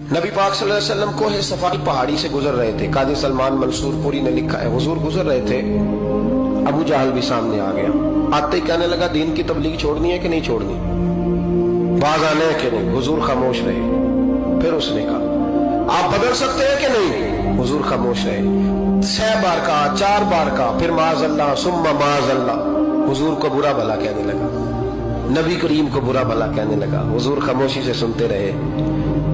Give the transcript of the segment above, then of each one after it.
नबी पाक सल्लल्लाहु अलैहि वसल्लम को है सफा की पहाड़ी से गुजर रहे थे। काजी सलमान मंसूरपुरी ने लिखा है, हुजूर गुजर रहे थे, अबू जहल भी सामने आ गया। आते ही कहने लगा, दीन की तबलीग छोड़नी है कि नहीं छोड़नी, बाज आने है कि नहीं। हुजूर खामोश रहे। फिर उसने कहा, आप बदल सकते हैं कि नहीं। हुजूर खामोश रहे। 6 बार कहा, 4 बार कहा, फिर माज़अल्लाह सुम्मा माज़अल्लाह। हुजूर को बुरा भला कहने लगा, नबी करीम को बुरा भला कहने लगा। हुजूर खामोशी से सुनते रहे।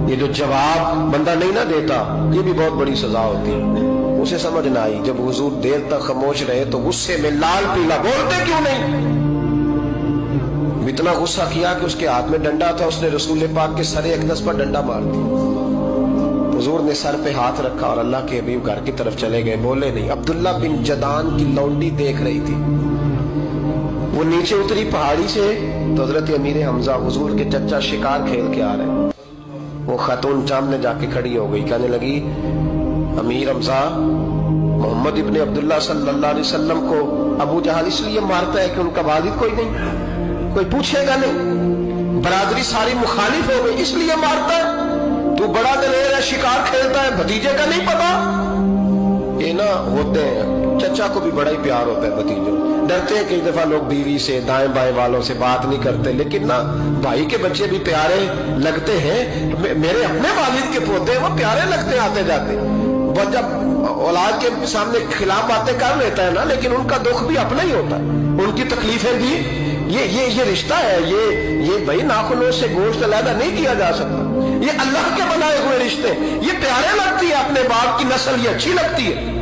ये जो जवाब बंदा नहीं ना देता, ये भी बहुत बड़ी सजा होती है। उसे समझ ना आई। जब हुजूर देर तक खामोश रहे तो गुस्से में लाल पीला, बोलते क्यों नहीं। इतना गुस्सा किया कि उसके हाथ में डंडा था, उसने रसूल पाक के सरे अक़दस पर डंडा मार दिया। हुजूर ने सर पे हाथ रखा और अल्लाह के हबीब घर की तरफ चले गए, बोले नहीं। अब्दुल्ला बिन जदान की लौंडी देख रही थी। वो नीचे उतरी पहाड़ी से तो हजरत अमीर हमजा हुजूर के चचा शिकार खेल के आ रहे। वो खातून सामने जाके खड़ी हो गई, कहने लगी, अमीर हमजा, मोहम्मद इब्ने अब्दुल्ला सल्लल्लाहु अलैहि वसल्लम को अबू जहल इसलिए मारता है कि उनका वालिद कोई नहीं, कोई पूछेगा नहीं, बरादरी सारी मुखालिफ हो गई, इसलिए मारता है। तू बड़ा दलेर है, शिकार खेलता है, भतीजे का नहीं पता। ये ना होते हैं, चचा को भी बड़ा ही प्यार होता है भतीजों। डरते हैं कई दफा लोग बीवी से, दाएं बाएं वालों से बात नहीं करते, लेकिन ना भाई के बच्चे भी प्यारे लगते हैं। मेरे अपने वालिद के पोते हैं, वो प्यारे लगते हैं आते जाते। वो जब औलाद के सामने खिलाफ बातें कर लेता है ना, लेकिन उनका दुख भी अपना ही होता है, उनकी तकलीफें भी। ये रिश्ता है, ये भाई नाखूनों से गोश्त अलग नहीं किया जा सकता। ये अल्लाह के बनाए हुए रिश्ते, ये प्यारे लगती है, अपने बाप की नस्ल ये अच्छी लगती है।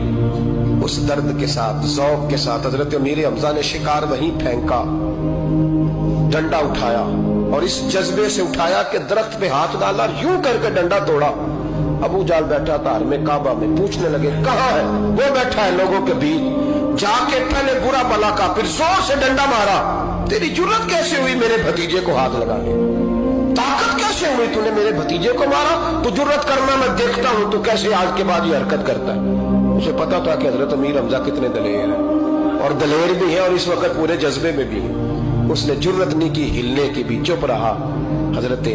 उस दर्द के साथ, ज़ौक़ के साथ हजरत अमीर हमजा ने शिकार वहीं फेंका, डंडा उठाया और इस जज्बे से उठाया कि दरख्त पे हाथ डाला, यूं करके डंडा तोड़ा। अबू जाल बैठा था में काबा में, पूछने लगे, कहाँ है। वो बैठा है लोगों के बीच। जाके पहले बुरा भला का, फिर जोर से डंडा मारा। तेरी जुर्रत कैसे हुई मेरे भतीजे को हाथ लगाने, ताकत कैसे हुई तूने मेरे भतीजे को मारा। तो जुर्रत करना मैं देखता हूं, तो कैसे आज के बाद ये हरकत करता है। उसे पता था कि हजरत अमीर हमजा कितने दलेर हैं, और दलेर भी हैं और इस वक्त पूरे जज्बे में भी हैं। उसने जुर्रत नहीं की हिलने की भी, चुप रहा। हजरत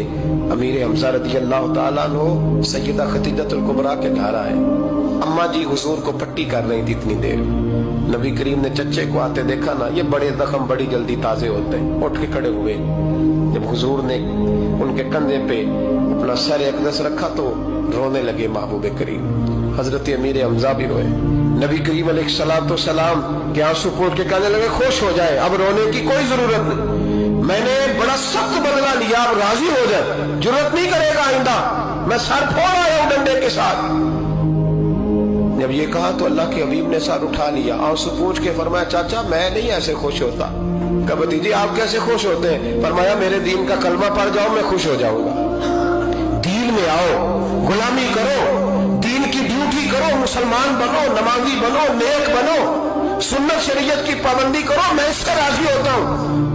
अमीर हमजा रज़ी अल्लाह तआला अन्हु सैयदा खतीजतुल कुबरा के घर आए। अम्मा जी हुजूर को पट्टी कर रही थी इतनी देर। नबी करीम ने चच्चे को आते देखा ना, ये बड़े जख्म बड़ी जल्दी ताजे होते हैं। उठ के खड़े हुए। जब हुजूर ने उनके कंधे पे अपना सर अक़दस रखा तो रोने लगे महबूब करीम। हजरत अमीर हमजा भी रोए। नबी करीम अलैहिस्सलातु वस्सलाम के आंसू पोंछ के कहने लगे, खुश हो जाए, अब रोने की कोई जरूरत नहीं, मैंने बड़ा सख्त बदला लिया, अब राजी हो जाए, जरूरत नहीं करेगा आइंदा, मैं सर फोड़ आया हूं डंडे के साथ। जब ये कहा तो अल्लाह के हबीब ने सर उठा लिया, आंसू पोंछ के फरमाया, चाचा मैं नहीं ऐसे खुश होता। कहा, भतीजी आप कैसे खुश होते हैं। फरमाया, मेरे दीन का कलमा पढ़ जाओ, मैं खुश हो जाऊंगा। दीन में आओ, गुलामी करो, दीन की ड्यूटी करो, मुसलमान बनो, नमाजी बनो, नेक बनो, सुन्नत शरीयत की पाबंदी करो, मैं इससे राजी होता हूँ।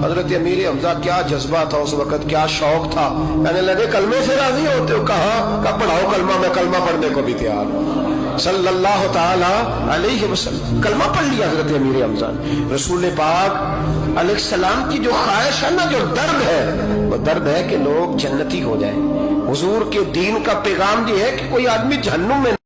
हजरत अमीर हमजा क्या जज्बा था उस वक्त, क्या शौक था। कहने लगे, कलमे से राजी होते हो। कहा पढ़ाओ कलमा, मैं कलमा पढ़ने को भी तैयार हूँ। सल्लल्लाहु ताला अलैहि वसल्लम कलमा पढ़ लिया हजरत अमीर हमजा ने। रसूल पाक अलैहिस्सलाम की जो ख्वाहिश है ना, जो दर्द है, वो दर्द है कि लोग जन्नती हो जाएं। हुजूर के दीन का पैगाम ये है कि कोई आदमी जहन्नुम में